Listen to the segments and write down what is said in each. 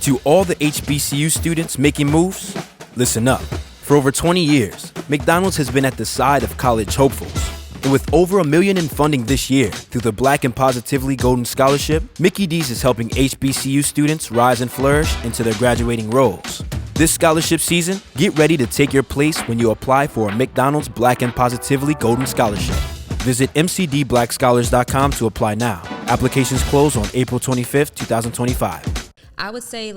To all the HBCU students making moves, listen up. For over 20 years, McDonald's has been at the side of college hopefuls. And with over $1 million in funding this year through the Black and Positively Golden Scholarship, Mickey D's is helping HBCU students rise and flourish into their graduating roles. This scholarship season, get ready to take your place when you apply for a McDonald's Black and Positively Golden Scholarship. Visit mcdblackscholars.com to apply now. Applications close on April 25th, 2025. I would say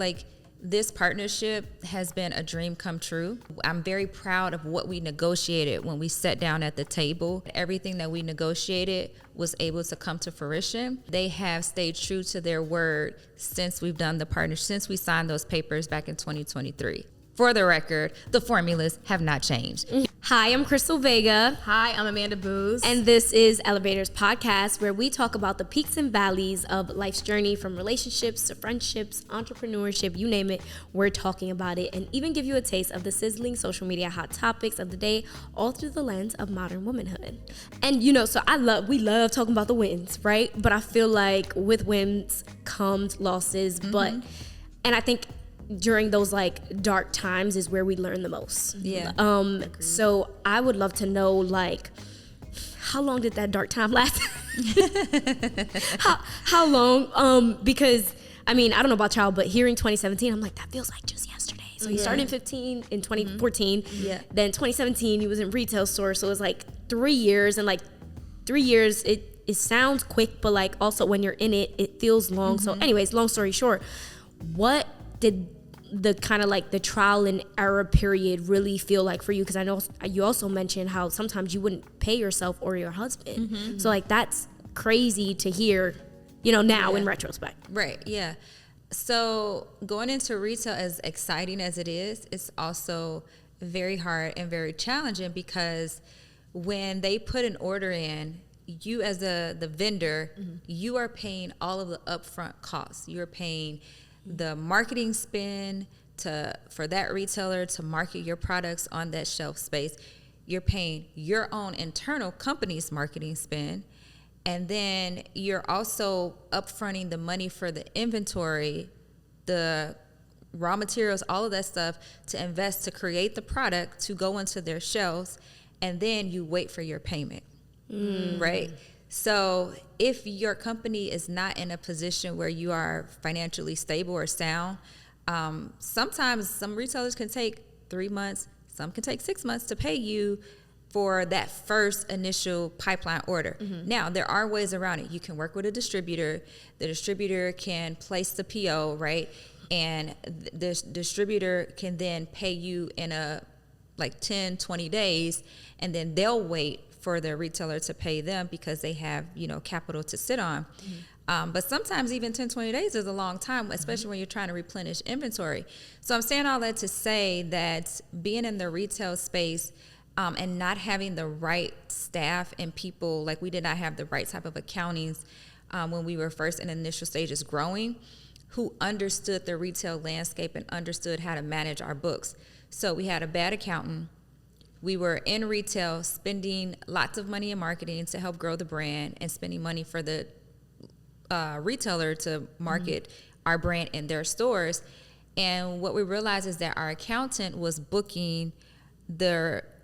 this partnership has been a dream come true. I'm very proud of what we negotiated when we sat down at the table. Everything that we negotiated was able to come to fruition. They have stayed true to their word since we've done the partnership, since we signed those papers back in 2023. For the record, the formulas have not changed. Hi, I'm Crystal Vega. Hi, I'm Amanda Booz. And this is Elevators Podcast, where we talk about the peaks and valleys of life's journey, from relationships to friendships, entrepreneurship, you name it, we're talking about it, and even give you a taste of the sizzling social media hot topics of the day, all through the lens of modern womanhood. And so we love talking about the wins, right? But I feel like with wins comes losses, and I think during those dark times is where we learn the most. Yeah. So I would love to know how long did that dark time last? how long? Because I don't know about y'all, but hearing 2017, I'm like, that feels like just yesterday. So you started in 2014. Yeah. Then 2017, you was in retail stores. So it was 3 years, and 3 years, it sounds quick, but also when you're in it, it feels long. So anyways, long story short, what did the kind of the trial and error period really feel like for you? Because I know you also mentioned how sometimes you wouldn't pay yourself or your husband. So that's crazy to hear, now in retrospect. Right, yeah. So going into retail, as exciting as it is, it's also very hard and very challenging, because when they put an order in, you as the vendor, you are paying all of the upfront costs. You're paying the marketing spend for that retailer to market your products on that shelf space. You're paying your own internal company's marketing spend, and then you're also upfronting the money for the inventory, the raw materials, all of that stuff to invest to create the product to go into their shelves, and then you wait for your payment, right? So if your company is not in a position where you are financially stable or sound, sometimes some retailers can take 3 months, some can take 6 months to pay you for that first initial pipeline order. Now, there are ways around it. You can work with a distributor. The distributor can place the PO, right? And the distributor can then pay you in 10, 20 days, and then they'll wait for the retailer to pay them because they have, capital to sit on. But sometimes even 10, 20 days is a long time, especially when you're trying to replenish inventory. So I'm saying all that to say that being in the retail space and not having the right staff and people, we did not have the right type of accountings when we were first in initial stages growing, who understood the retail landscape and understood how to manage our books. So we had a bad accountant. We were in retail spending lots of money in marketing to help grow the brand and spending money for the retailer to market our brand in their stores. And what we realized is that our accountant was booking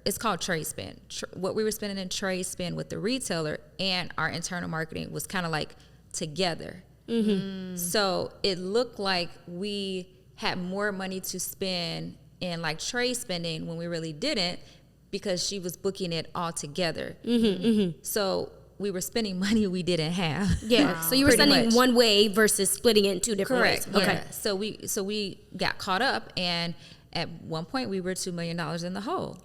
it's called trade spend. What we were spending in trade spend with the retailer and our internal marketing was kind of together. So it looked like we had more money to spend in trade spending when we really didn't, because she was booking it all together. So we were spending money we didn't have. Yeah. Wow. So you were spending one way versus splitting it in two different ways. Okay. Yeah. So we got caught up, and at one point we were $2 million in the hole.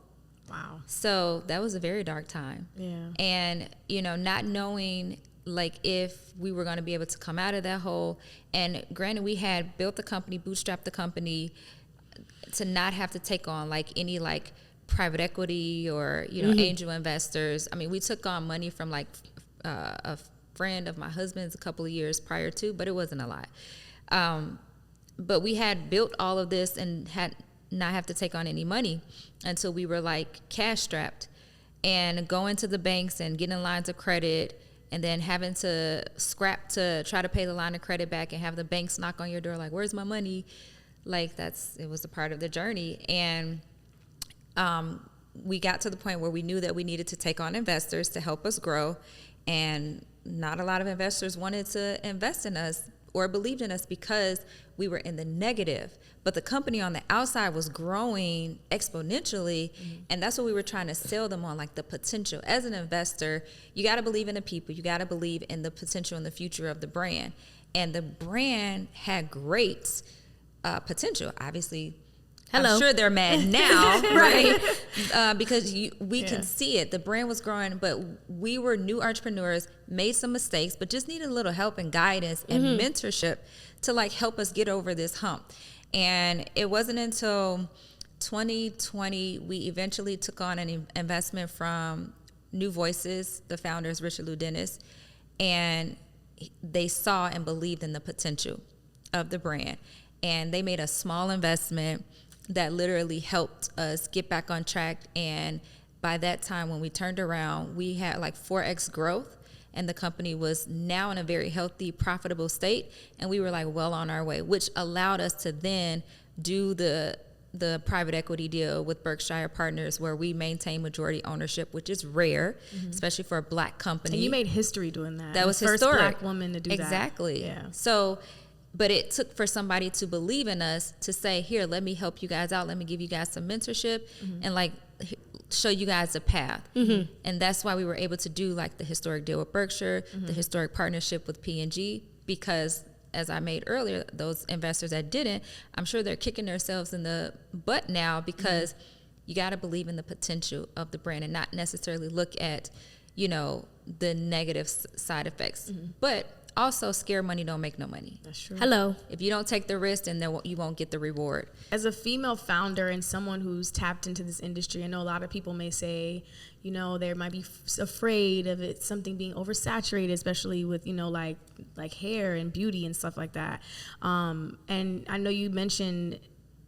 Wow. So that was a very dark time. Yeah. And not knowing if we were going to be able to come out of that hole. And granted, we had built the company, bootstrapped the company, to not have to take on any private equity or angel investors. We took on money from a friend of my husband's a couple of years prior to, but it wasn't a lot. But we had built all of this and had not have to take on any money until we were cash strapped, and going to the banks and getting lines of credit and then having to scrap to try to pay the line of credit back and have the banks knock on your door like, where's my money? Like it was a part of the journey. And we got to the point where we knew that we needed to take on investors to help us grow, and not a lot of investors wanted to invest in us or believed in us because we were in the negative. But the company on the outside was growing exponentially, and that's what we were trying to sell them on, like the potential. As an investor, you got to believe in the people. You got to believe in the potential and the future of the brand. And the brand had great potential. Obviously, I'm sure they're mad now, right? Because we can see it. The brand was growing, but we were new entrepreneurs, made some mistakes, but just needed a little help and guidance and mentorship to like help us get over this hump. And it wasn't until 2020 we eventually took on an investment from New Voices, the founders, Richard Lou Dennis, and they saw and believed in the potential of the brand. And they made a small investment that literally helped us get back on track. And by that time, when we turned around, we had like 4x growth, and the company was now in a very healthy, profitable state. And we were like well on our way, which allowed us to then do the private equity deal with Berkshire Partners, where we maintain majority ownership, which is rare, especially for a Black company. And you made history doing that. That was the historic. First Black woman to do that. Exactly. Yeah. So, but it took for somebody to believe in us to say, here, let me help you guys out. Let me give you guys some mentorship and like show you guys a path. And that's why we were able to do like the historic deal with Berkshire, the historic partnership with P&G, because as I made earlier, those investors that didn't, I'm sure they're kicking themselves in the butt now, because you got to believe in the potential of the brand and not necessarily look at, you know, the negative side effects. But also, scare money don't make no money. That's true. Hello. If you don't take the risk, then you won't get the reward. As a female founder and someone who's tapped into this industry, I know a lot of people may say, you know, they might be afraid of it, something being oversaturated, especially with, you know, like hair and beauty and stuff like that. And I know you mentioned,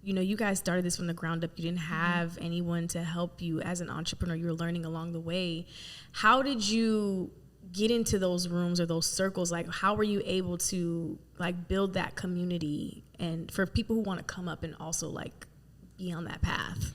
you know, you guys started this from the ground up. You didn't have anyone to help you as an entrepreneur. You were learning along the way. How did you get into those rooms or those circles? Like, how were you able to like build that community and for people who want to come up and also like be on that path?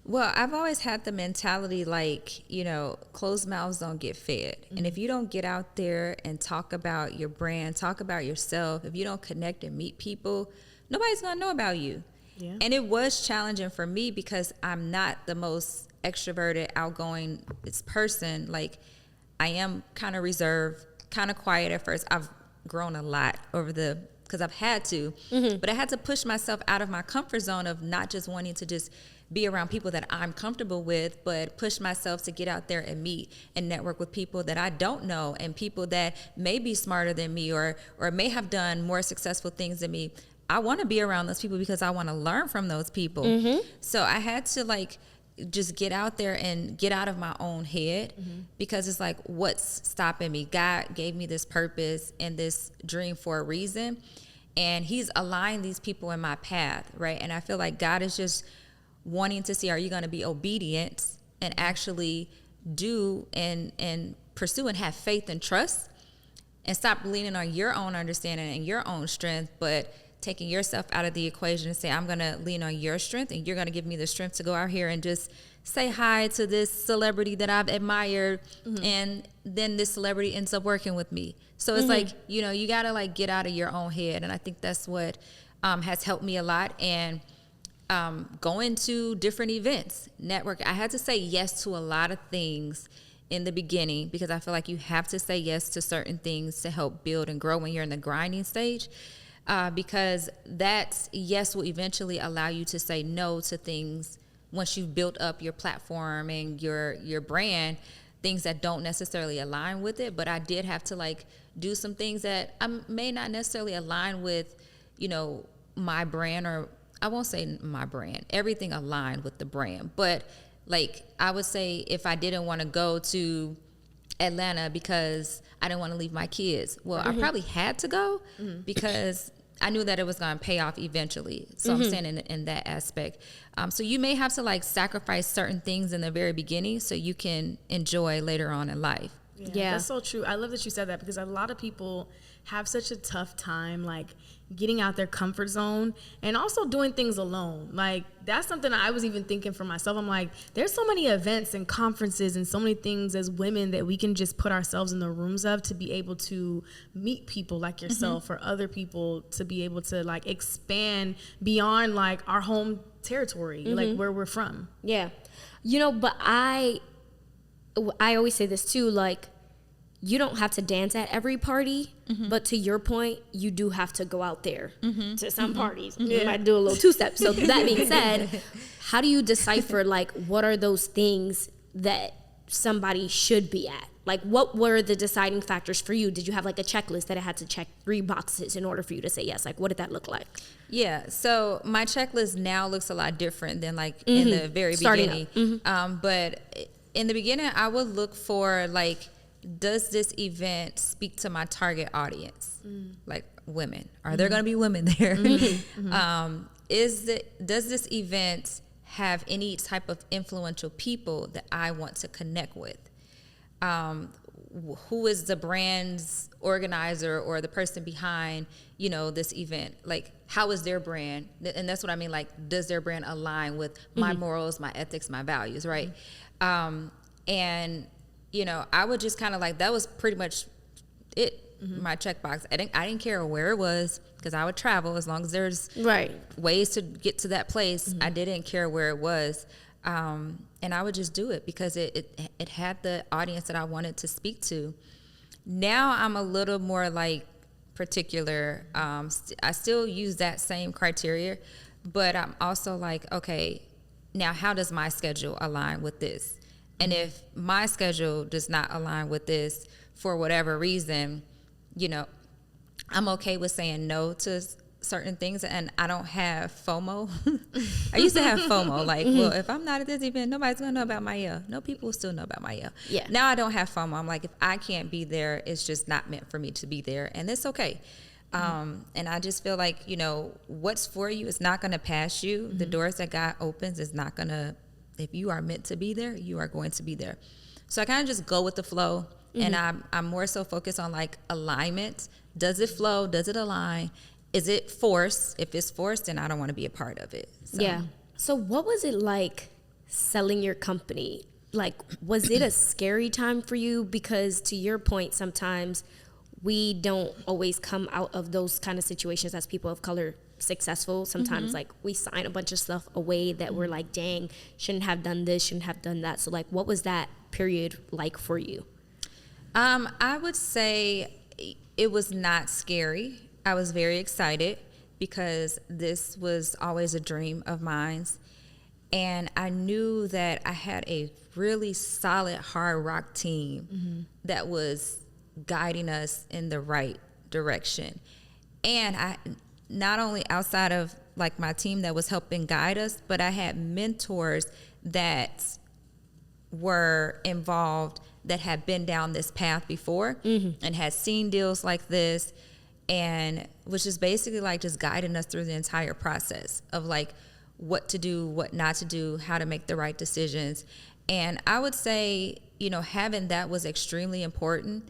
Well, I've always had the mentality like, you know, closed mouths don't get fed. And if you don't get out there and talk about your brand, talk about yourself, if you don't connect and meet people, nobody's gonna know about you. Yeah. And it was challenging for me because I'm not the most extroverted, outgoing person. Like, I am kind of reserved, kind of quiet at first. I've grown a lot because I've had to, but I had to push myself out of my comfort zone of not just wanting to just be around people that I'm comfortable with, but push myself to get out there and meet and network with people that I don't know and people that may be smarter than me or may have done more successful things than me. I want to be around those people because I want to learn from those people. So I had to like just get out there and get out of my own head because it's like, what's stopping me? God gave me this purpose and this dream for a reason, and he's aligned these people in my path, right? And I feel like God is just wanting to see, are you going to be obedient and actually do and pursue and have faith and trust and stop leaning on your own understanding and your own strength, but taking yourself out of the equation and say, I'm going to lean on your strength and you're going to give me the strength to go out here and just say hi to this celebrity that I've admired. And then this celebrity ends up working with me. So it's like, you know, you got to like get out of your own head. And I think that's what has helped me a lot. And going to different events, network. I had to say yes to a lot of things in the beginning because I feel like you have to say yes to certain things to help build and grow when you're in the grinding stage. Because that yes will eventually allow you to say no to things once you've built up your platform and your brand, things that don't necessarily align with it. But I did have to like do some things that I may not necessarily align with, you know, my brand, or I won't say my brand, everything aligned with the brand. But like I would say if I didn't want to go to Atlanta because I didn't want to leave my kids, well, I probably had to go because I knew that it was going to pay off eventually. So I'm saying in that aspect. So you may have to like sacrifice certain things in the very beginning so you can enjoy later on in life. Yeah. That's so true. I love that you said that, because a lot of people have such a tough time like getting out their comfort zone and also doing things alone. Like that's something I was even thinking for myself. I'm like, there's so many events and conferences and so many things as women that we can just put ourselves in the rooms of to be able to meet people like yourself or other people, to be able to like expand beyond like our home territory, like where we're from. Yeah. But I always say this too, like, you don't have to dance at every party, but to your point, you do have to go out there to some parties. You might do a little two-step. So that being said, how do you decipher, like, what are those things that somebody should be at? Like, what were the deciding factors for you? Did you have, like, a checklist that it had to check 3 boxes in order for you to say yes? Like, what did that look like? Yeah, so my checklist now looks a lot different than, like, in the very beginning. But in the beginning, I would look for, like, does this event speak to my target audience, like women? Are there going to be women there? Does this event have any type of influential people that I want to connect with? Who is the brand's organizer or the person behind, this event? Like, how is their brand? And that's what I mean. Like, does their brand align with my morals, my ethics, my values, right? And I would just kind of like, that was pretty much it, my checkbox. I didn't care where it was, because I would travel as long as there's ways to get to that place. I didn't care where it was. And I would just do it because it had the audience that I wanted to speak to. Now I'm a little more like particular. I still use that same criteria, but I'm also like, okay, now how does my schedule align with this? And if my schedule does not align with this for whatever reason, I'm okay with saying no to certain things, and I don't have FOMO. I used to have FOMO, like, well, if I'm not at this event, nobody's gonna know about Mielle. No, people will still know about Mielle. Yeah. Now I don't have FOMO. I'm like, if I can't be there, it's just not meant for me to be there, and it's okay. And I just feel like, what's for you is not gonna pass you. The doors that God opens is not gonna. If you are meant to be there, you are going to be there. So I kind of just go with the flow, and I'm more so focused on like alignment. Does it flow? Does it align? Is it forced? If it's forced, then I don't want to be a part of it. So. Yeah. So what was it like selling your company? Like, was it a scary time for you? Because to your point, sometimes we don't always come out of those kind of situations as people of color successful. Sometimes like we sign a bunch of stuff away that we're like, dang, shouldn't have done this, shouldn't have done that. So like, what was that period like for you? I would say it was not scary. I was very excited because this was always a dream of mine. And I knew that I had a really solid hard rock team that was guiding us in the right direction. And I not only outside of like my team that was helping guide us, but I had mentors that were involved that had been down this path before and had seen deals like this, and was just basically like just guiding us through the entire process of like what to do, what not to do, how to make the right decisions. And I would say, having that was extremely important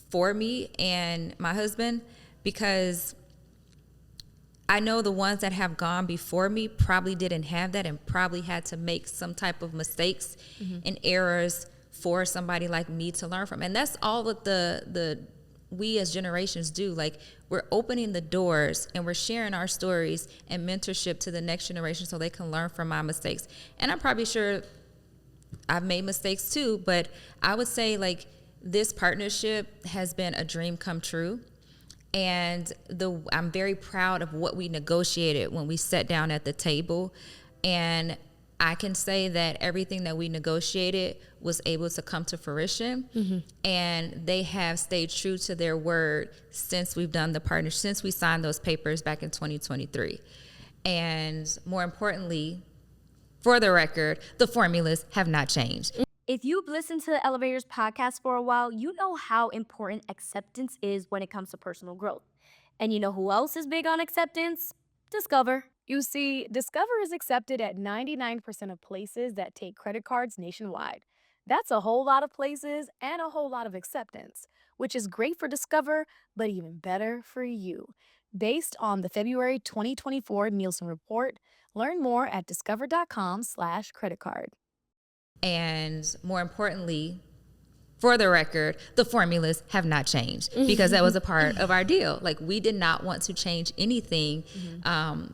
for me and my husband, because I know the ones that have gone before me probably didn't have that and probably had to make some type of mistakes and errors for somebody like me to learn from. And that's all that the we as generations do. Like, we're opening the doors and we're sharing our stories and mentorship to the next generation so they can learn from my mistakes. And I'm probably sure I've made mistakes too, but I would say like this partnership has been a dream come true. And I'm very proud of what we negotiated when we sat down at the table. And I can say that everything that we negotiated was able to come to fruition. And they have stayed true to their word since we've done the partnership, since we signed those papers back in 2023. And more importantly, for the record, the formulas have not changed. If you've listened to the Elevators podcast for a while, you know how important acceptance is when it comes to personal growth. And you know who else is big on acceptance? Discover. You see, Discover is accepted at 99% of places that take credit cards nationwide. That's a whole lot of places and a whole lot of acceptance, which is great for Discover, but even better for you. Based on the February 2024 Nielsen report, learn more at discover.com/credit card. And more importantly, for the record, the formulas have not changed because that was a part of our deal. Like, we did not want to change anything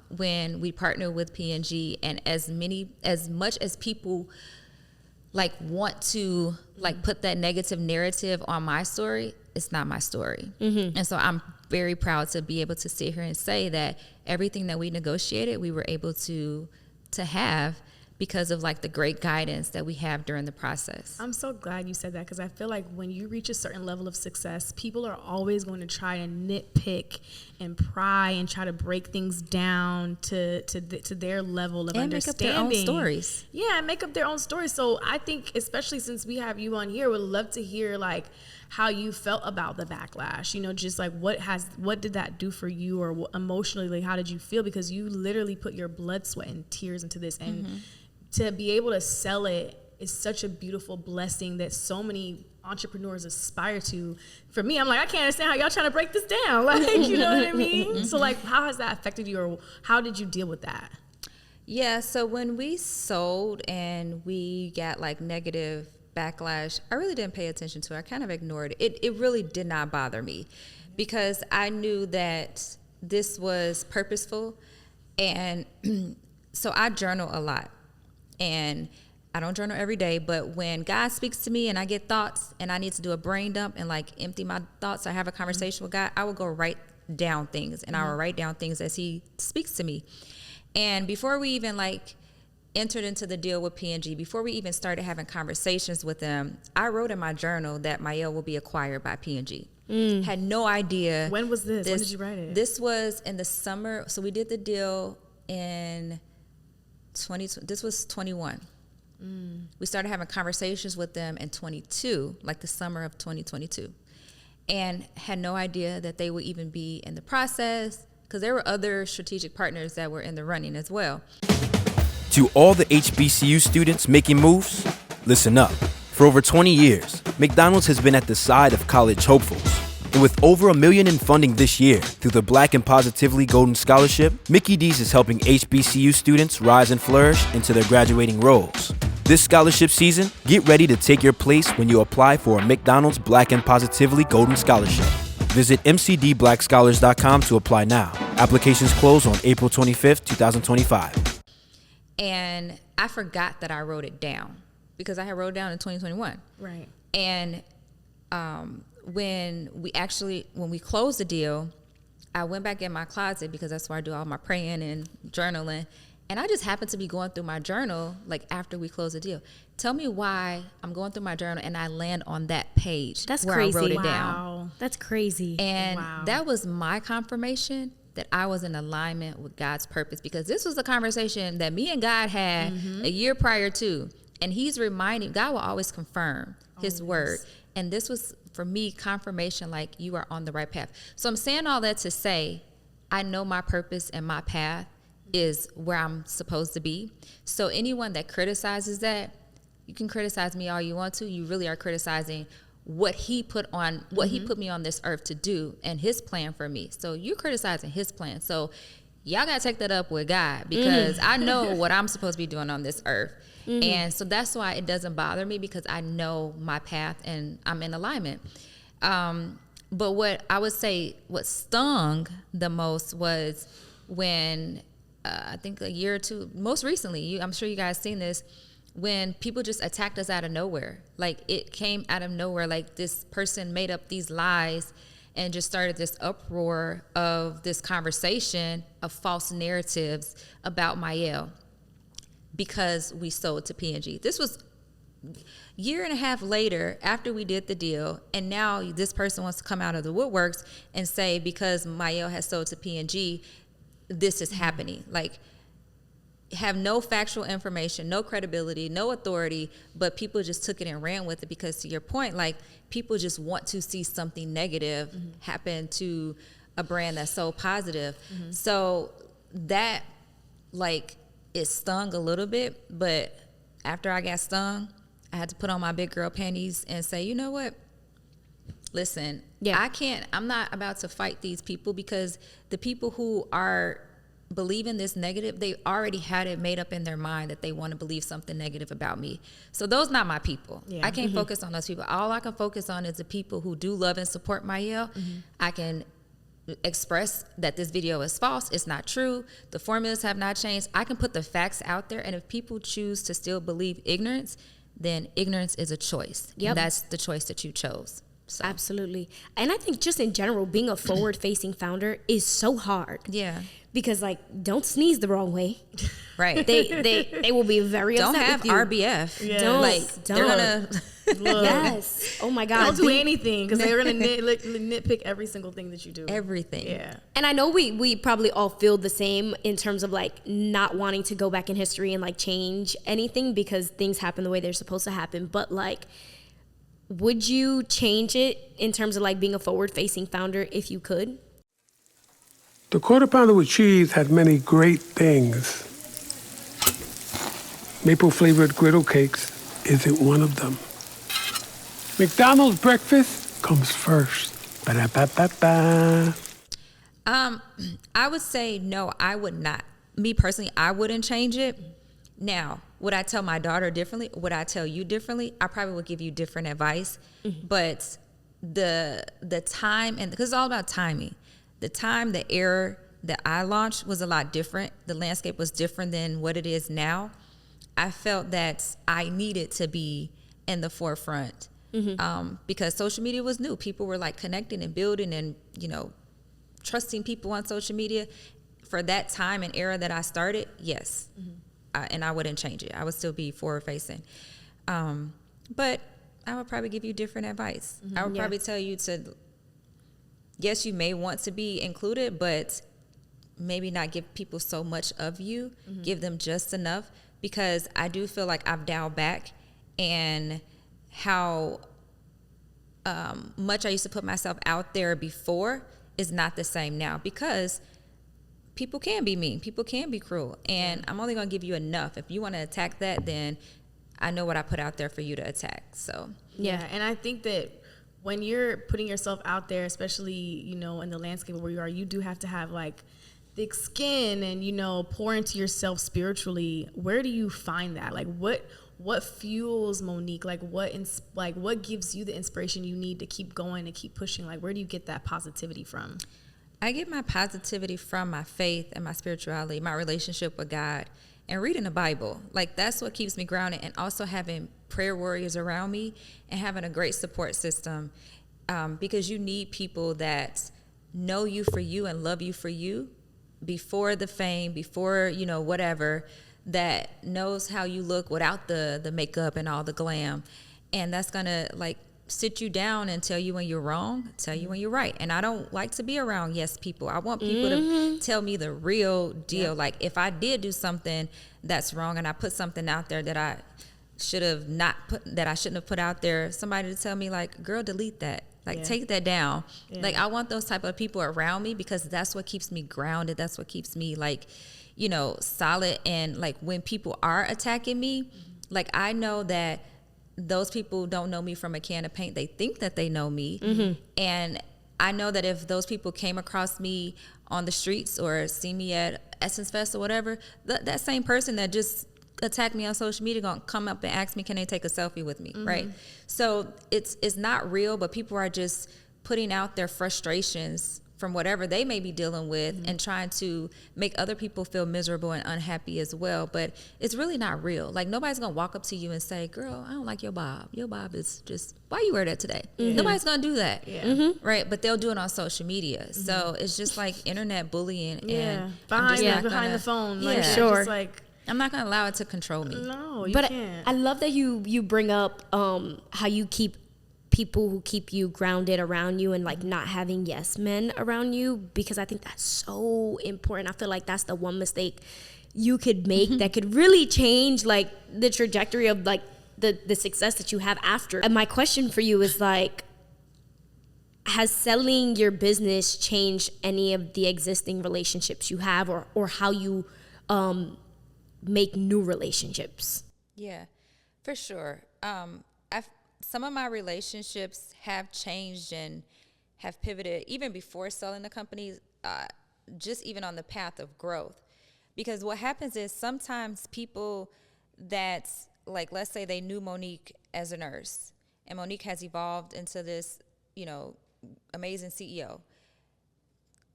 when we partnered with P&G. And as much as people like want to like put that negative narrative on my story, it's not my story. And so I'm very proud to be able to sit here and say that everything that we negotiated, we were able to have because of like the great guidance that we have during the process. I'm so glad you said that, because I feel like when you reach a certain level of success, people are always going to try to nitpick and pry and try to break things down to their level of and understanding. make up their own stories. Yeah, make up their own stories. So I think, especially since we have you on here, would love to hear like how you felt about the backlash. You know, just like what did that do for you, or emotionally, like how did you feel? Because you literally put your blood, sweat, and tears into this, and to be able to sell it is such a beautiful blessing that so many entrepreneurs aspire to. For me, I'm like, I can't understand how y'all trying to break this down. Like, you know what I mean? So like, how has that affected you, or how did you deal with that? Yeah, so when we sold and we got like negative backlash, I really didn't pay attention to it. I kind of ignored it. It really did not bother me because I knew that this was purposeful. And so I journal a lot. And I don't journal every day, but when God speaks to me and I get thoughts and I need to do a brain dump and like empty my thoughts, I have a conversation with God, I will go write down things, and I will write down things as he speaks to me. And before we even like entered into the deal with P&G, before we even started having conversations with them, I wrote in my journal that Mielle will be acquired by P&G. Had no idea. When was this? When did you write it? This was in the summer. So we did the deal in this was 21. We started having conversations with them in 22, like the summer of 2022, and had no idea that they would even be in the process, because there were other strategic partners that were in the running as well. To all the HBCU students making moves, listen up. For over 20 years, McDonald's has been at the side of college hopefuls. And with over $1 million in funding this year through the Black and Positively Golden Scholarship, Mickey D's is helping HBCU students rise and flourish into their graduating roles. This scholarship season, get ready to take your place when you apply for a McDonald's Black and Positively Golden Scholarship. Visit mcdblackscholars.com to apply now. Applications close on April 25th, 2025. And I forgot that I wrote it down because I had wrote it down in 2021. Right. And when we closed the deal, I went back in my closet because that's where I do all my praying and journaling. And I just happened to be going through my journal like after we closed the deal. Tell me why I'm going through my journal and I land on that page. That's where crazy. I wrote it Wow. down. That's crazy. And Wow. that was my confirmation that I was in alignment with God's purpose, because this was a conversation that me and God had a year prior to. And he's reminding, God will always confirm his word. And this was, for me, confirmation, like, you are on the right path. So I'm saying all that to say, I know my purpose and my path is where I'm supposed to be. So anyone that criticizes that, you can criticize me all you want to. You really are criticizing what he put me on this earth to do and his plan for me. So you're criticizing his plan. So y'all got to take that up with God, because I know what I'm supposed to be doing on this earth. And so that's why it doesn't bother me, because I know my path and I'm in alignment. But what I would say, what stung the most was when I think a year or two, most recently, I'm sure you guys seen this, when people just attacked us out of nowhere. Like, it came out of nowhere. Like, this person made up these lies and just started this uproar of this conversation of false narratives about Mielle because we sold to P&G. This was a year and a half later after we did the deal, and now this person wants to come out of the woodworks and say because Mielle has sold to P&G, this is happening. Like, have no factual information, no credibility, no authority, but people just took it and ran with it because, to your point, like, people just want to see something negative happen to a brand that's so positive. So that, like, it stung a little bit, but after I got stung, I I had to put on my big girl panties and say, you know what? Listen, Yeah. I'm not about to fight these people, because the people who are believing this negative, they already had it made up in their mind that they want to believe something negative about me. So those not my people. Yeah. I can't focus on those people. All I can focus on is the people who do love and support Mielle. I can express that this video is false, it's not true, the formulas have not changed. I can put the facts out there, and if people choose to still believe ignorance, then ignorance is a choice. Yep. And that's the choice that you chose. So. Absolutely. And I think just in general, being a forward-facing founder is so hard. Yeah. Because, like, don't sneeze the wrong way. Right. They will be very Don't upset have with you. RBF. Yeah. Don't. Like, don't. they're gonna. Yes. Oh my God. Don't do anything, because they're going to nitpick every single thing that you do. Everything. Yeah. And I know we probably all feel the same in terms of like not wanting to go back in history and like change anything because things happen the way they're supposed to happen. But like, would you change it in terms of like being a forward-facing founder if you could? The Quarter Pounder with Cheese had many great things. Maple-flavored griddle cakes isn't one of them. McDonald's breakfast comes first. Ba-da-ba-ba-ba. I would say no, I would not. Me personally, I wouldn't change it. Now, would I tell my daughter differently? Would I tell you differently? I probably would give you different advice. But the time, and because it's all about timing. The time, the era that I launched was a lot different. The landscape was different than what it is now. I felt that I needed to be in the forefront because social media was new. People were like connecting and building and, you know, trusting people on social media. For that time and era that I started, yes. And I wouldn't change it. I would still be forward facing. But I would probably give you different advice. I would probably tell you to, yes, you may want to be included, but maybe not give people so much of you. Give them just enough, because I do feel like I've dialed back, and how much I used to put myself out there before is not the same now, because people can be mean, people can be cruel, and I'm only going to give you enough. If you want to attack that, then I know what I put out there for you to attack. So Yeah, and I think that when you're putting yourself out there, especially, you know, in the landscape where you are, you do have to have like thick skin and, you know, pour into yourself spiritually. Where do you find that? Like what fuels Monique? Like what gives you the inspiration you need to keep going and keep pushing? Like, where do you get that positivity from? I get my positivity from my faith and my spirituality, my relationship with God, and reading the Bible. Like, that's what keeps me grounded, and also having prayer warriors around me and having a great support system, because you need people that know you for you and love you for you before the fame, before, you know, whatever, that knows how you look without the makeup and all the glam. And that's going to, like, sit you down and tell you when you're wrong, tell you when you're right. And I don't like to be around yes people. I want people to tell me the real deal. Like, if I did do something that's wrong and I put something out there that I should have not put, that I shouldn't have put out there, somebody to tell me, like, girl, delete that. Like, take that down. Like, I want those type of people around me, because that's what keeps me grounded. That's what keeps me, like, you know, solid. And like, when people are attacking me, like, I know that those people don't know me from a can of paint. They think that they know me. And I know that if those people came across me on the streets or see me at Essence Fest or whatever, that same person that just attacked me on social media gonna come up and ask me, can they take a selfie with me, right? So it's not real, but people are just putting out their frustrations from whatever they may be dealing with and trying to make other people feel miserable and unhappy as well. But it's really not real. Like, nobody's gonna walk up to you and say, girl, I don't like your bob. Your bob is just, why you wear that today? Nobody's gonna do that. Right? But they'll do it on social media. So it's just like internet bullying. And behind the phone. Like, Sure. just like, I'm not gonna allow it to control me. no, you But can't. I love that you bring up how you keep people who keep you grounded around you and like not having yes men around you, because I think that's so important. I feel like that's the one mistake you could make that could really change like the trajectory of like the success that you have after. And my question for you is like, has selling your business changed any of the existing relationships you have, or how you make new relationships? Yeah, for sure. some of my relationships have changed and have pivoted even before selling the company, just even on the path of growth. Because what happens is sometimes people that, like, let's say they knew Monique as a nurse, and Monique has evolved into this, amazing CEO.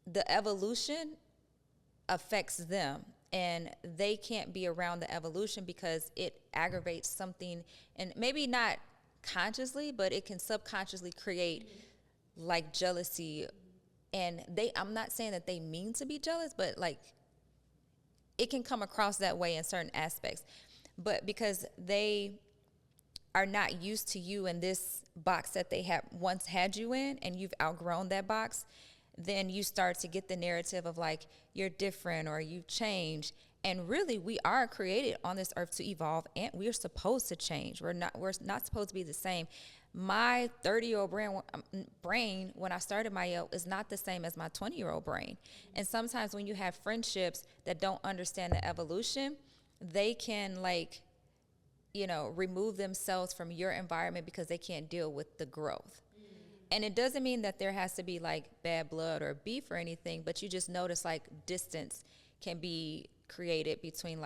The evolution affects them, and they can't be around the evolution because it aggravates something, and maybe not consciously, but it can subconsciously create like jealousy. And I'm not saying that they mean to be jealous, but like it can come across that way in certain aspects. But because they are not used to you in this box that they have once had you in, and you've outgrown that box, then you start to get the narrative of like, you're different or you change. And really, we are created on this earth to evolve, and we're supposed to change. We're not supposed to be the same. My 30-year-old brain, when I started Mielle, is not the same as my 20-year-old brain. And sometimes when you have friendships that don't understand the evolution, they can remove themselves from your environment because they can't deal with the growth. And it doesn't mean that there has to be like bad blood or beef or anything, but you just notice like distance can be created between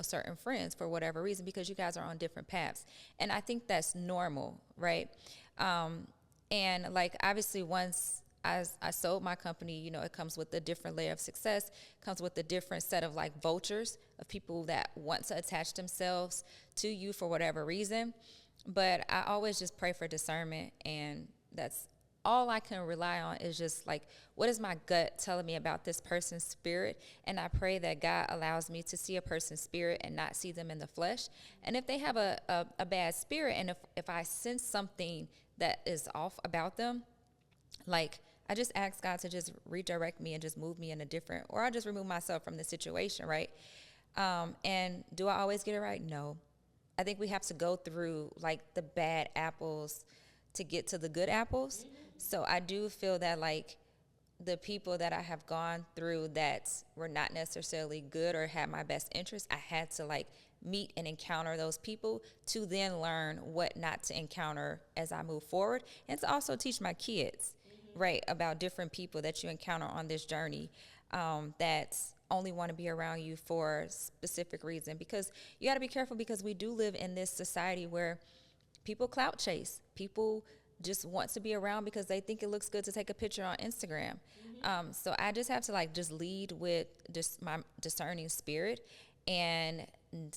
certain friends for whatever reason, because you guys are on different paths. And I think that's normal, right? And like obviously once I sold my company, it comes with a different layer of success, comes with a different set of like vultures of people that want to attach themselves to you for whatever reason. But I always just pray for discernment, and that's all I can rely on is just like, what is my gut telling me about this person's spirit? And I pray that God allows me to see a person's spirit and not see them in the flesh. And if they have a bad spirit, and if I sense something that is off about them, like I just ask God to just redirect me and just move me in a different, or I'll just remove myself from the situation, right? And do I always get it right? No. I think we have to go through like the bad apples to get to the good apples. So I do feel that like the people that I have gone through that were not necessarily good or had my best interest, I had to like meet and encounter those people to then learn what not to encounter as I move forward, and to also teach my kids, right, about different people that you encounter on this journey that only want to be around you for a specific reason. Because you got to be careful, because we do live in this society where people clout chase. People just want to be around because they think it looks good to take a picture on Instagram. So I just have to like just lead with just my discerning spirit and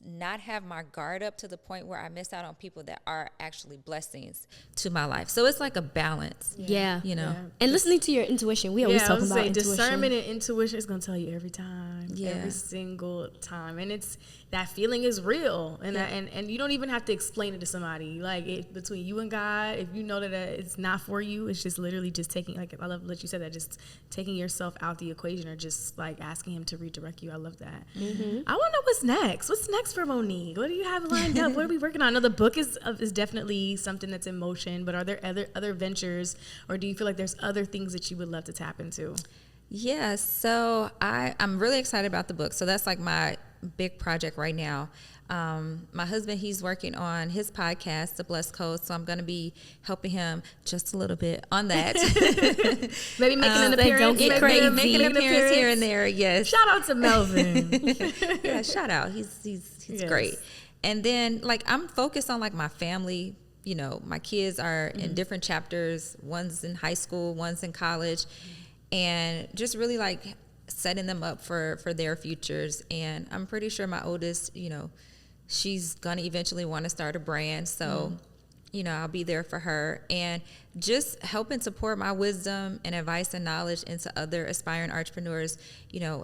not have my guard up to the point where I miss out on people that are actually blessings to my life. So it's like a balance. Yeah. Yeah. And listening to your intuition. We always talk about intuition. Discernment and intuition is going to tell you every time. Yeah. Every single time. And it's, that feeling is real. And and you don't even have to explain it to somebody. Like between you and God, if you know that it's not for you, it's just literally just taking, like, I love that you said that, just taking yourself out the equation, or just like asking him to redirect you. I love that. I want to know what's next. What's next for Monique? What do you have lined up? What are we working on? I know the book is definitely something that's in motion, but are there other ventures, or do you feel like there's other things that you would love to tap into? Yeah, so I'm really excited about the book. So that's like my big project right now. My husband, he's working on his podcast, The Blessed Code, so I'm going to be helping him just a little bit on that. Maybe making an appearance. Don't get crazy. Making an appearance here and there, yes. Shout out to Melvin. Yeah, shout out. He's Yes. great. And then, like, I'm focused on, like, my family. My kids are in different chapters. One's in high school, one's in college. And just really, like, setting them up for their futures. And I'm pretty sure my oldest, she's going to eventually want to start a brand. So, I'll be there for her. And just helping to pour my wisdom and advice and knowledge into other aspiring entrepreneurs,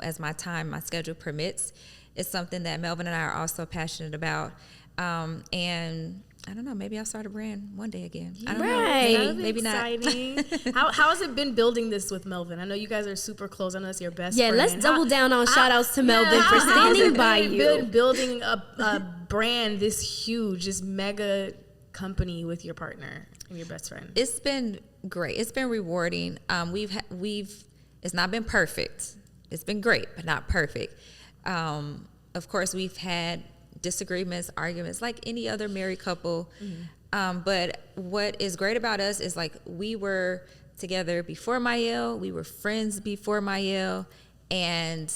as my schedule permits. It's something that Melvin and I are also passionate about. And I don't know, maybe I'll start a brand one day again. I don't know. Maybe exciting. Not. How has it been building this with Melvin? I know you guys are super close. I know that's your best friend. Yeah, let's double down on shout outs to Melvin for standing by you. Building a brand this huge, this mega company with your partner and your best friend. It's been great. It's been rewarding. It's not been perfect. It's been great, but not perfect. Of course, we've had disagreements, arguments, like any other married couple. But what is great about us is like we were together before Mielle, we were friends before Mielle, and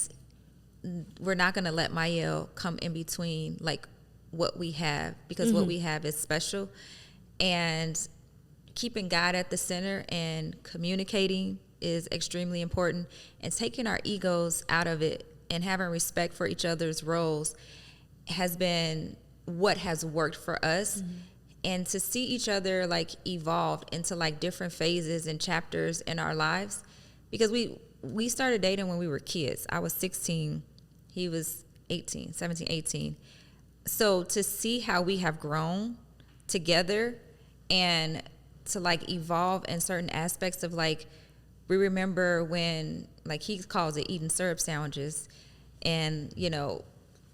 we're not going to let Mielle come in between like what we have, because what we have is special. And keeping God at the center and communicating is extremely important, and taking our egos out of it and having respect for each other's roles has been what has worked for us. And to see each other like evolve into like different phases and chapters in our lives, because we started dating when we were kids. I was 16, he was 17, 18. So to see how we have grown together and to like evolve in certain aspects of like, we remember when like he calls it eating syrup sandwiches, and you know,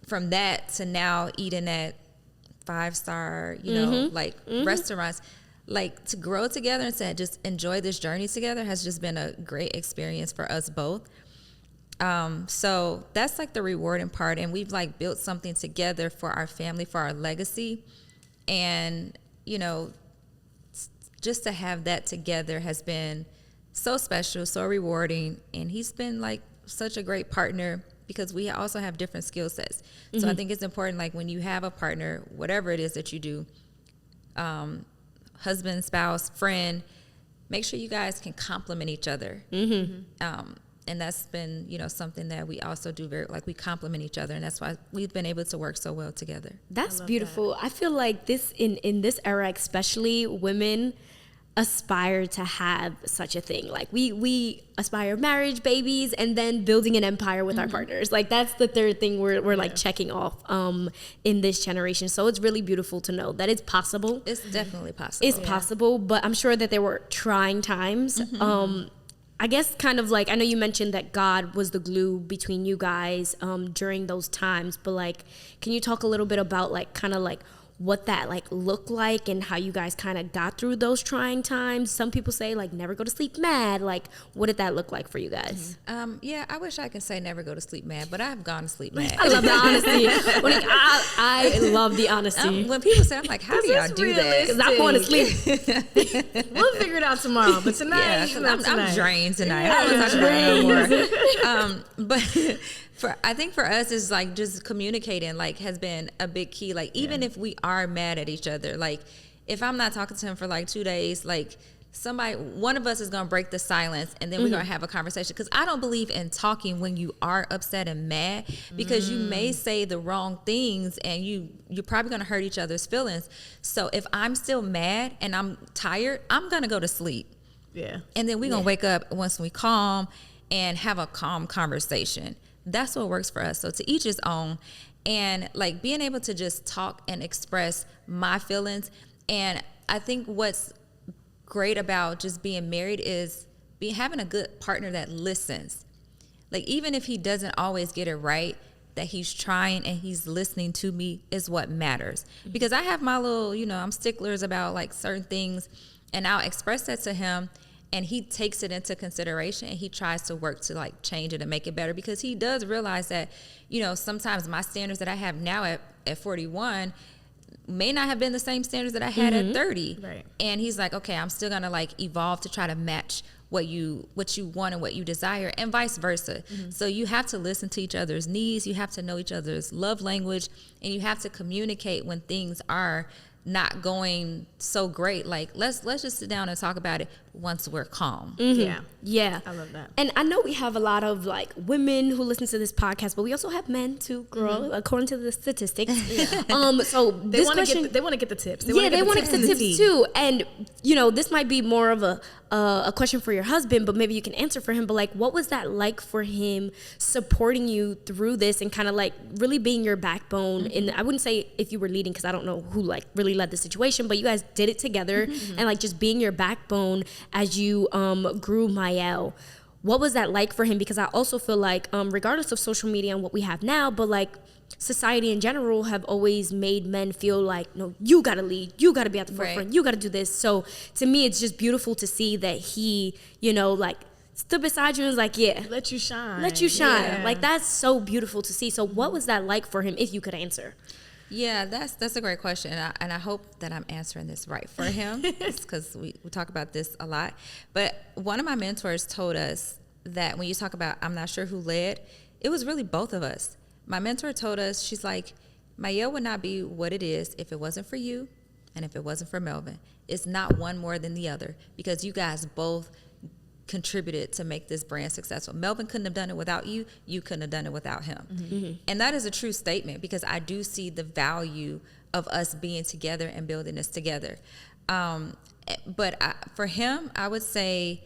from that to now eating at 5-star, you know, like restaurants, like to grow together and to just enjoy this journey together has just been a great experience for us both. So that's like the rewarding part, and we've like built something together for our family, for our legacy, and you know, just to have that together has been so special, so rewarding, and he's been like such a great partner, because we also have different skill sets. So I think it's important, like when you have a partner, whatever it is that you do, husband, spouse, friend, make sure you guys can complement each other. And that's been, you know, something that we also do very, like we complement each other, and that's why we've been able to work so well together. That's beautiful. I feel like this in this era, especially, women aspire to have such a thing. Like we aspire marriage, babies, and then building an empire with our partners. Like that's the third thing we're like checking off in this generation. So it's really beautiful to know that it's possible. It's definitely possible. It's possible, but I'm sure that there were trying times. I guess kind of like, I know you mentioned that God was the glue between you guys during those times, but like, can you talk a little bit about like kind of like what that like looked like and how you guys kind of got through those trying times? Some people say like never go to sleep mad. Like what did that look like for you guys? Yeah, I wish I could say never go to sleep mad, but I've gone to sleep mad. I love the honesty. I love the honesty. When people say, I'm like, how do y'all do that? Because I'm going to sleep. We'll figure it out tomorrow, but tonight, I'm drained tonight. I don't want to talk about it no more. But I think for us is like just communicating like has been a big key. Like even if we are mad at each other, like if I'm not talking to him for like 2 days, like one of us is going to break the silence, and then we're going to have a conversation. Because I don't believe in talking when you are upset and mad, because you may say the wrong things and you're probably going to hurt each other's feelings. So if I'm still mad and I'm tired, I'm going to go to sleep. Yeah. And then we're going to wake up once we calm and have a calm conversation. That's what works for us. So to each his own, and like being able to just talk and express my feelings. And I think what's great about just being married is having a good partner that listens. Like even if he doesn't always get it right, that he's trying and he's listening to me is what matters. Because I have my little, you know, I'm sticklers about like certain things, and I'll express that to him, and he takes it into consideration, and he tries to work to like change it and make it better, because he does realize that, you know, sometimes my standards that I have now at 41 may not have been the same standards that I had at 30. Right. And he's like, okay, I'm still gonna like evolve to try to match what you want and what you desire, and vice versa. So you have to listen to each other's needs, you have to know each other's love language, and you have to communicate when things are not going so great. Like let's just sit down and talk about it once we're calm. Yeah, I love that. And I know we have a lot of like women who listen to this podcast, but we also have men too, girl, according to the statistics. So They want to get the tips. They want to get the tips too. And you know, this might be more of a question for your husband, but maybe you can answer for him. But like, what was that like for him supporting you through this and kind of like really being your backbone? And I wouldn't say if you were leading, because I don't know who like really led the situation, but you guys did it together and like just being your backbone as you grew Mielle. What was that like for him? Because I also feel like regardless of social media and what we have now, but like society in general have always made men feel like, no, you gotta lead, you gotta be at the forefront, you gotta do this. So to me, it's just beautiful to see that he, you know, like stood beside you and was like, yeah, let you shine. Like that's so beautiful to see. So what was that like for him, if you could answer? Yeah, that's a great question, and I hope that I'm answering this right for him, because we talk about this a lot. But one of my mentors told us that when you talk about I'm not sure who led, it was really both of us. My mentor told us, she's like, Mielle would not be what it is if it wasn't for you and if it wasn't for Melvin. It's not one more than the other, because you guys both contributed to make this brand successful. Melvin couldn't have done it without you. You couldn't have done it without him. Mm-hmm. And that is a true statement, because I do see the value of us being together and building this together. For him, I would say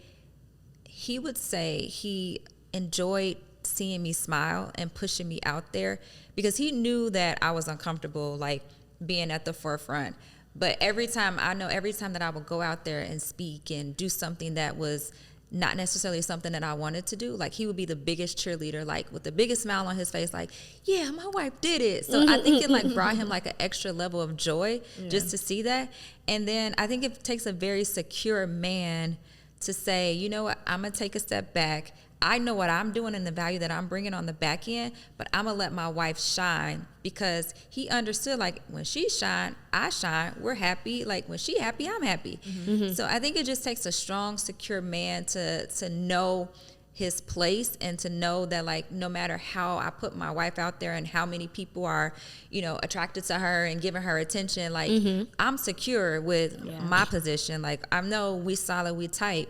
he enjoyed seeing me smile and pushing me out there, because he knew that I was uncomfortable, like being at the forefront. But every time that I would go out there and speak and do something that was not necessarily something that I wanted to do, like he would be the biggest cheerleader, like with the biggest smile on his face, like, yeah, my wife did it. So I think it like brought him like an extra level of joy just to see that. And then I think it takes a very secure man to say, you know what, I'm gonna take a step back. I know what I'm doing and the value that I'm bringing on the back end, but I'm gonna let my wife shine, because he understood, like, when she shine, I shine. We're happy. Like, when she happy, I'm happy. Mm-hmm. So I think it just takes a strong, secure man to know his place, and to know that, like, no matter how I put my wife out there and how many people are, attracted to her and giving her attention, like, I'm secure with my position. Like, I know we solid, we tight.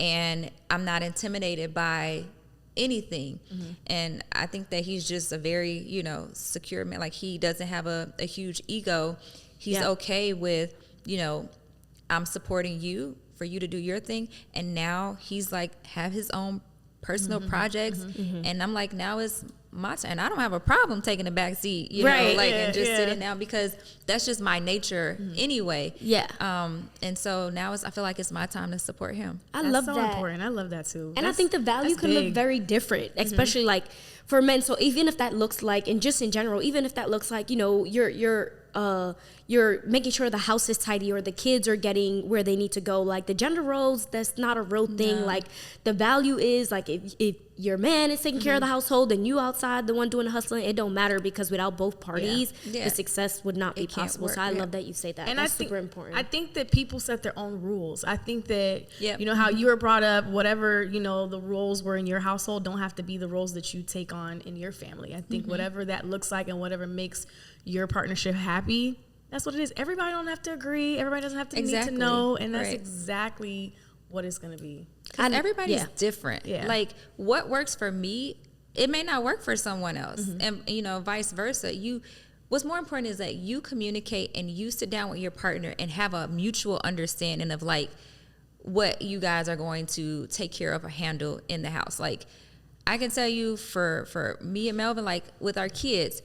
And I'm not intimidated by anything. Mm-hmm. And I think that he's just a very, secure man. Like, he doesn't have a huge ego. He's okay with, I'm supporting you for you to do your thing. And now he's like, have his own personal projects. Mm-hmm. And I'm like, now it's my turn. I don't have a problem taking the back seat, and just sitting down, because that's just my nature anyway. Yeah. And so now I feel like it's my time to support him. I love that. Important. I love that too. And I think the value can look very different, especially like for men. So even if that looks like, and just in general, even if that looks like, you're making sure the house is tidy or the kids are getting where they need to go. Like, the gender roles, that's not a real thing. No. Like, the value is, like, if your man is taking care of the household and you outside, the one doing the hustling, it don't matter, because without both parties, the success would not be possible. So I love that you say that. And that's super important. I think that people set their own rules. I think that, how you were brought up, whatever, the roles were in your household don't have to be the roles that you take on in your family. I think whatever that looks like and whatever makes your partnership happy, that's what it is. Everybody don't have to agree. Everybody doesn't have to need to know. And that's exactly what it's going to be. Because everybody's different. Yeah. Like, what works for me, it may not work for someone else. And, vice versa. What's more important is that you communicate and you sit down with your partner and have a mutual understanding of, like, what you guys are going to take care of or handle in the house. Like, I can tell you for me and Melvin, like, with our kids,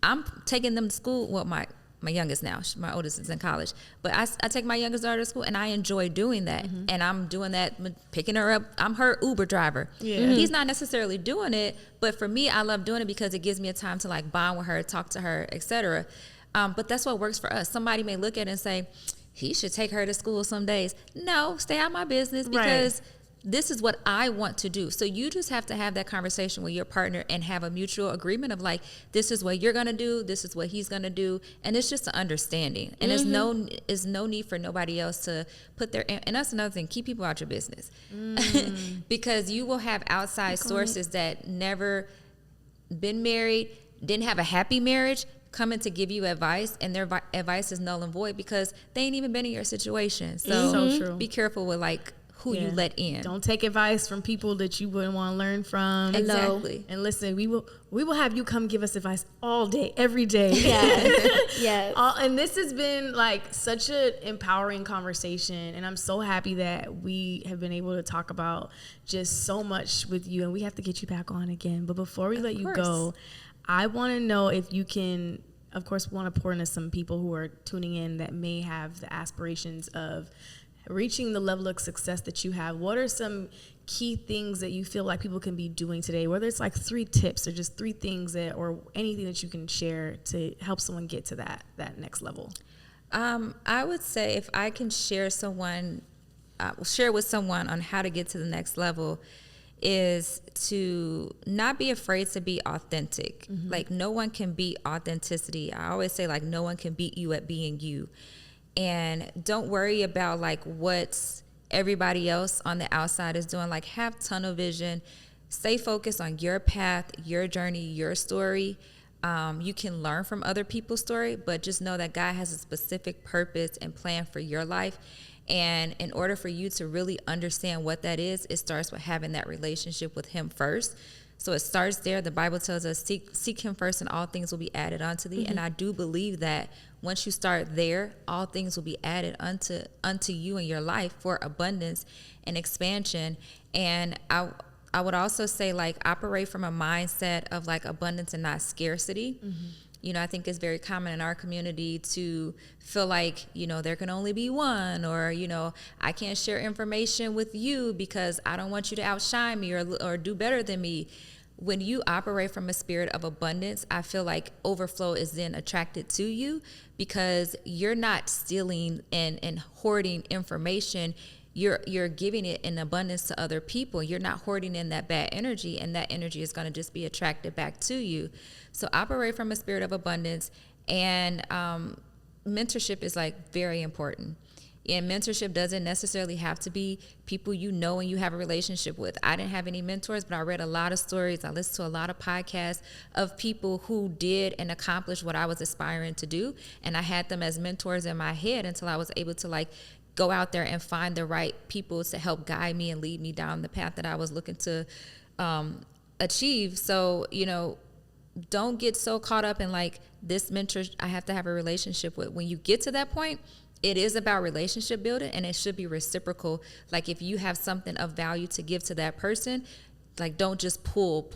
I'm taking them to school. Well, my youngest now, my oldest is in college, but I take my youngest daughter to school, and I enjoy doing that. And I'm doing that, picking her up. I'm her Uber driver. He's not necessarily doing it, but for me, I love doing it because it gives me a time to, like, bond with her, talk to her, etc. But that's what works for us. Somebody may look at it and say, he should take her to school some days. No, stay out of my business, because this is what I want to do. So you just have to have that conversation with your partner and have a mutual agreement of, like, this is what you're going to do. This is what he's going to do. And it's just an understanding. And there's no need for nobody else to put their, and that's another thing, keep people out your business. Because you will have outside sources that never been married, didn't have a happy marriage, coming to give you advice, and their advice is null and void because they ain't even been in your situation. So true. Be careful with, like, who you let in. Don't take advice from people that you wouldn't want to learn from. Exactly. And listen, we will have you come give us advice all day, every day. Yes. And this has been, like, such an empowering conversation, and I'm so happy that we have been able to talk about just so much with you, and we have to get you back on again. But before we let you go, I want to know if you can, of course, we want to pour into some people who are tuning in that may have the aspirations of reaching the level of success that you have. What are some key things that you feel like people can be doing today, whether it's like 3 tips or just 3 things or anything that you can share to help someone get to that next level? I would say if I can share with someone on how to get to the next level, is to not be afraid to be authentic. Like, no one can beat authenticity. I always say, like, no one can beat you at being you. And don't worry about like what's everybody else on the outside is doing. Like, have tunnel vision, stay focused on your path, your journey, your story. You can learn from other people's story, but just know that God has a specific purpose and plan for your life. And in order for you to really understand what that is, it starts with having that relationship with him first. So it starts there. The Bible tells us, seek him first and all things will be added unto thee. And I do believe that once you start there, all things will be added unto you in your life for abundance and expansion. And I would also say, like, operate from a mindset of like abundance and not scarcity. You know, I think it's very common in our community to feel like, you know, there can only be one, or, you know, I can't share information with you because I don't want you to outshine me or do better than me. When you operate from a spirit of abundance, I feel like overflow is then attracted to you because you're not stealing and hoarding information. You're giving it in abundance to other people. You're not hoarding in that bad energy, and that energy is going to just be attracted back to you. So operate from a spirit of abundance, and mentorship is like very important. And mentorship doesn't necessarily have to be people you know and you have a relationship with. I didn't have any mentors, but I read a lot of stories. I listened to a lot of podcasts of people who did and accomplished what I was aspiring to do. And I had them as mentors in my head until I was able to like go out there and find the right people to help guide me and lead me down the path that I was looking to achieve. So, you know, don't get so caught up in like this mentor I have to have a relationship with. When you get to that point, it is about relationship building, and it should be reciprocal. Like, if you have something of value to give to that person, like, don't just pull.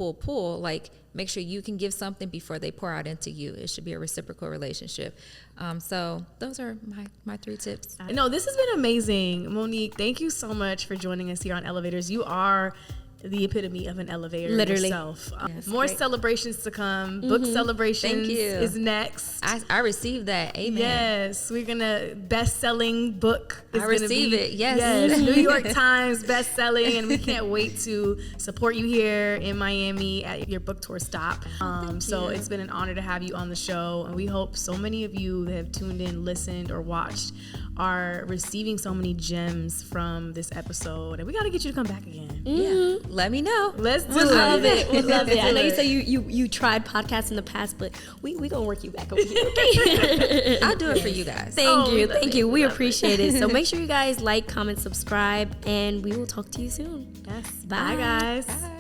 Like, make sure you can give something before they pour out into you. It should be a reciprocal relationship. So those are my 3 tips. No, this has been amazing. Monique, thank you so much for joining us here on Elevators. You are the epitome of an elevator Literally. yourself. Yes, more great. celebrations to come. Book celebrations Thank you. is next. I received that. Amen. Yes, we're gonna best-selling book. I receive it. Yes. New York Times best-selling, and we can't wait to support you here in Miami at your book tour stop. So it's been an honor to have you on the show, and we hope so many of you that have tuned in, listened, or watched are receiving so many gems from this episode, and we got to get you to come back again. Yeah. Let me know. Let's do We love it. We love it. I know you it. said you tried podcasts in the past, but we gonna work you back over here. Okay. I'll do it for you guys. Thank you. We appreciate it. So make sure you guys like, comment, subscribe, and we will talk to you soon. Yes. Bye. Bye, guys. Bye.